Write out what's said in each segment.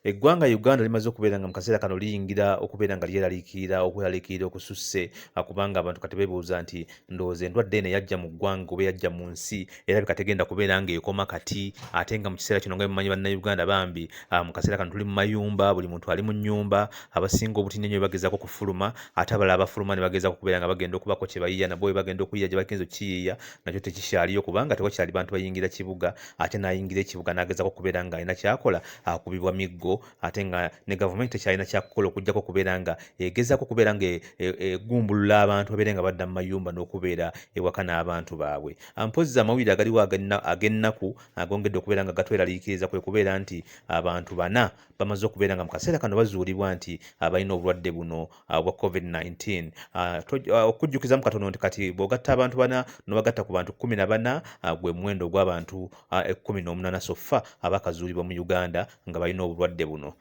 Eggwanga Uganda limaze okubeera nga mu kaseera kano liyingira okubeera nga lyeraliikirira okweraliikirira okususse kubanga abantu kati beebuuza nti ndowooza endwadde eno yajja mu ggwanga oba yajja mu nsi erabika tegenda kubeera ng'ekoma kati ate nga mu kiseera kino nga mumanyi bannayuganda bambi mu kaseera kano tuli mu mayumba, buli muntu ali mu nnyumba, abasinga obutini ennyo bagezaako kufuluma ate abalala abafuluma ne bagezaako okubeera nga bagenda okubako kye bayiiya nabo bwe bagenda okuyiiya gye bagenza okukiyiiya nakyo tekikyaliyo kubanga tewakyali bantu bayingira kibuga ate n'ayingira ekibuga n'agezaako okubeera ng'alina kyakola akubibwa miggo ate nga ne gavumenti tekyalina kyakukola okugyako okubeera nga egezaako okubeera nga egumbulula abantu babeere nga badda mu mayumba n'okubeera ewaka n'abantu baabwe. Mpozzi amawulire agaliwo ag'ennaku agongedde okubeera nga gatweraliikiriza kwe kubeera nti abantu 4 bamaze okubeera nga mu kaseera kano bazuulibwa nti balina obulwadde buno obwa COVID-19. Okujjukizamu katono nti kati bw'ogatta abantu 4 n'obagatta ku bantu 14 gwe muwendo ogw'abantu 18 so far abakazuulibwa mu Uganda nga balina obulwadde buno.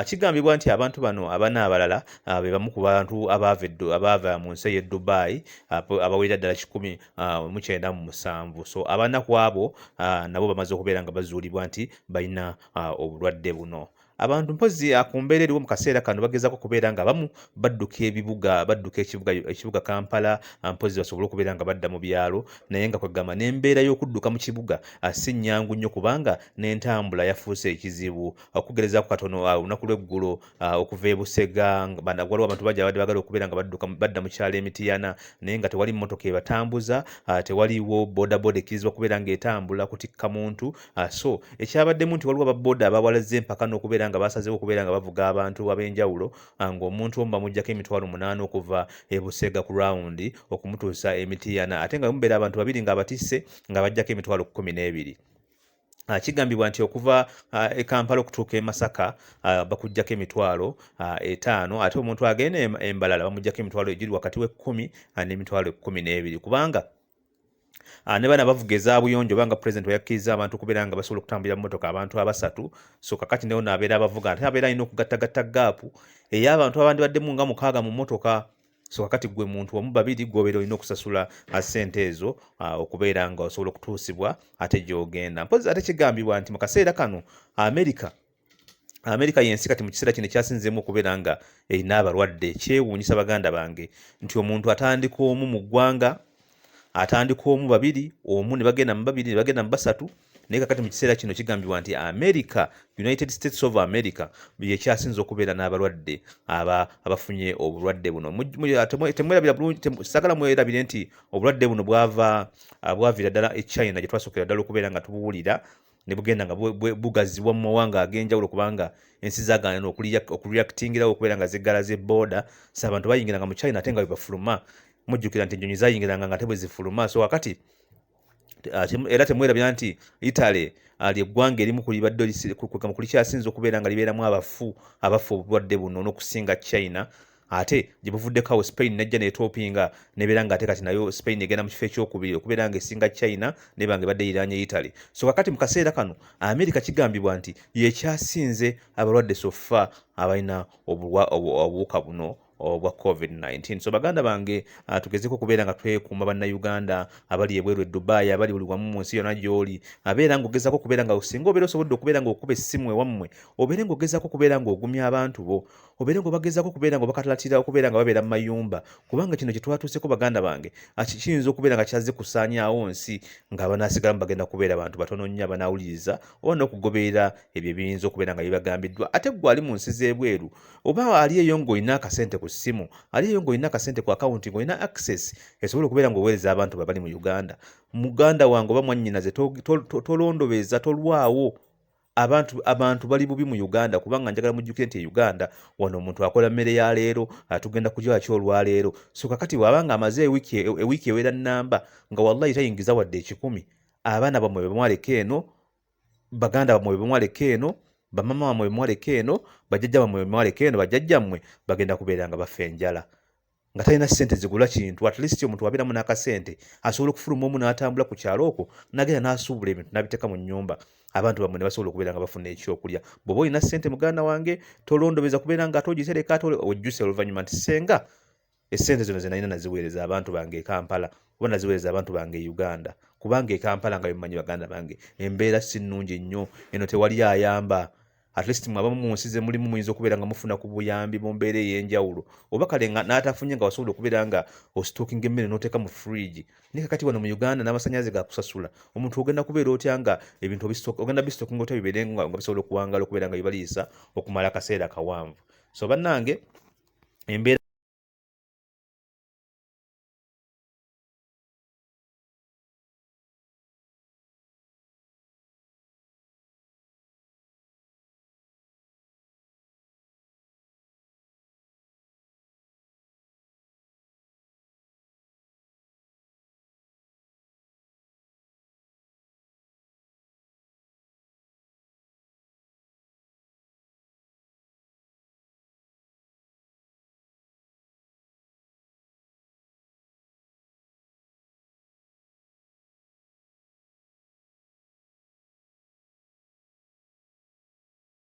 Kigambibwa nti abantu bano abana abalala be bamu ku bantu abaava mu nsi y'e Dubai abawerera ddala 197. So abana ku abo nabo bamaze okubeera nga bazuulibwa nti balina obulwadde buno. Abantu mpozzi ku mbeera eriwo mu kaseera kano bagezaako kubeera nga abamu badduka ekibuga Kampala mpozzi basobole okubeera nga badda mu byalo naye nga kwegamba n'embeera y'okudduka mu kibuga si nnyangu nnyo kubanga n'entambula yafuuse ekizibu. Okugerezaako katono olunaku lw'eggulo okuva e Busega waliwo abantu abadde baagala okubeera nga badda mu kyalo Emitiyana naye nga tewali mmotoka ebatambuza, tewaliwo bodaboda ekkirizibwa okubeera ng'etambula kutikka muntu. So ekyabaddemu nti waliwo ababooda abawalaze empaka n'okubeera nga basazeewo okubeera nga bavuga abantu ab'enjawulo ng'omuntu omu bamuggyako emitwalo 8 okuva e Busega ku rawundi okumutuusa Emitiyana ate nga mubeera abantu 2 nga abatisse nga bajjako emitwalo 12. Kigambibwa nti okuva e Kampala okutuuka e Masaka bakuggyako emitwalo 5 ate omuntu agenda embalala bamuggyako emitwalo egiri wakati we10 n'emitwalo 12 kubanga ne bana bavuga ezabuyonjo banga president yakkiriza abantu kubeera nga basobola okutambulira mu mmotoka abantu 3 so kakati newo naabeera abavuga ate abeera alina okugattagatta gaapu ey'abantu abandi baddemu nga 6 mu mmotoka. So kakati gwe muntu omu 2 gw'obeera olina okusasula ssente ezo okubeera nga osobola okutuusibwa ate gy'ogenda. Mpozzi ate kigambibwa nti mu kaseera kano Amerika y'ensi kati mu kiseera kino ekyasinzeemu okubeera nga erina abalwadde. Kyewuunyisa baganda bange nti omuntu atandika omu mu ggwanga atandika omu 2 omu ne bagenda mu 2 ne bagenda mu 3 naye kakati mu kiseera kino kigambibwa nti United States of America yekyasinze okubeera n'abalwadde abafunye obulwadde buno. Temwerabira bulungi, sagala mwerabire nti obulwadde buno bwaviira ddala e China gye twasookera ddala okubeera nga tubuwulira ne bugenda nga bugaziwa mu mawanga ag'enjawulo kubanga ensi zaagaana okureactingirawo okubeera nga ziggalaze border so abantu bayingiranga mu China ate nga bebafuluma. Mujjukira nti ennyonyi zayingiranga nga ate bwe zifuluma. So wakati era temwerabira nti Italy ly'eggwanga erimu ku likyasinze okubeera nga libeeramu abafu obulwadde buno n'okusinga China ate gye buvuddeko Spain nejja n'etoopinga nebeera nga ate kati nayo Spain egenda mu kifo ekyokubiri okubeera nga esinga China neba nga ebadde yiraanye Italy. So kakati mu kaseera kano Amerika kigambibwa nti yekyasinze abalwadde sofa abalina obuwuka buno obwa COVID-19. So baganda bange tugezeko okubeera nga twekuuma bannayuganda abali ebweru e Dubai abali buli wamu mu nsi yonna gy'oli abeera ng'ogezaako okubeera nga osinga obeera osobodde okubeera ng'okuba essimu ewammwe obeere ng'ogezaako okubeera ng'ogumya abantu bo obeere ng'obagezaako okubeera ng'obakatalatira okubeera nga babeera mu mayumba kubanga kino kye twatuuseko baganda bange kiyinza okubeera nga kyazze kusaanyaawo nsi ng'abanaasigalamu bagenda kubeera abantu batono nnyo abanaawuliriza oba n'okugoberera ebyo ebiyinza okubeera nga bibagambiddwa. Ate gwe ali mu nsi z'ebweru oba ali eyo ng'olina akasente ku ssimu ali eyo ng'olina akasente ku akawunti ng'olina access esobola okubeera ng'oweereza abantu babali mu Uganda. Muganda wange oba mwannyinaze tolondobeza tolwawo abantu bali bubi mu Uganda kubanga njagala mujjukire nti Uganda wano omuntu akola mmere ya leero tugenda kugyala ki olwaleero. So kakati bw'abanga amaze ewiiki ewera nnamba nga wallahi tayingiza wadde 10 abaana bammwe bemwaleka eno baganda bammwe bemwaleka eno bamama bammwe bemwaleka eno bajjajja bammwe bemwaleka eno bajjajjammwe bagenda kubeera nga bafa enjala nga talina ssente zigula kintu. At least omuntu wabeeramu n'akasente asobola okufuluma omu n'atambula ku kyalo okwo n'agenda n'asuubula ebintu n'abiteeka mu nnyumba abantu bammwe ne basobola okubeera nga bafuna ekyokulya. Bw'oba olina ssente muganda wange tolondobeza kubeera nga ate ogitereka ate ojjuse oluvannyuma nti senga essente zino ze nalina naziweereza abantu bange e Kampala oba naziweereza abantu bange e Uganda kubanga e Kampala nga bimanyi baganda bange embeera si nnungi nnyo eno tewali ayamba at least mwabamu munsize mulimu muyinza okubeera nga mufuna ku buyambi mu mbeera ey'enjawulo oba kale n'atafunye nga wasobola okubeera nga ositookinga emmere n'oteeka mu fridge naye kakati wano mu Uganda n'amasannyalaze gakusasula omuntu ogenda kubeera otya nga ebintu ogenda bisitookinga otya bibeere nga bisobola okuwangala okubeera nga bibaliisa okumala akaseera kawanvu so bannange embeera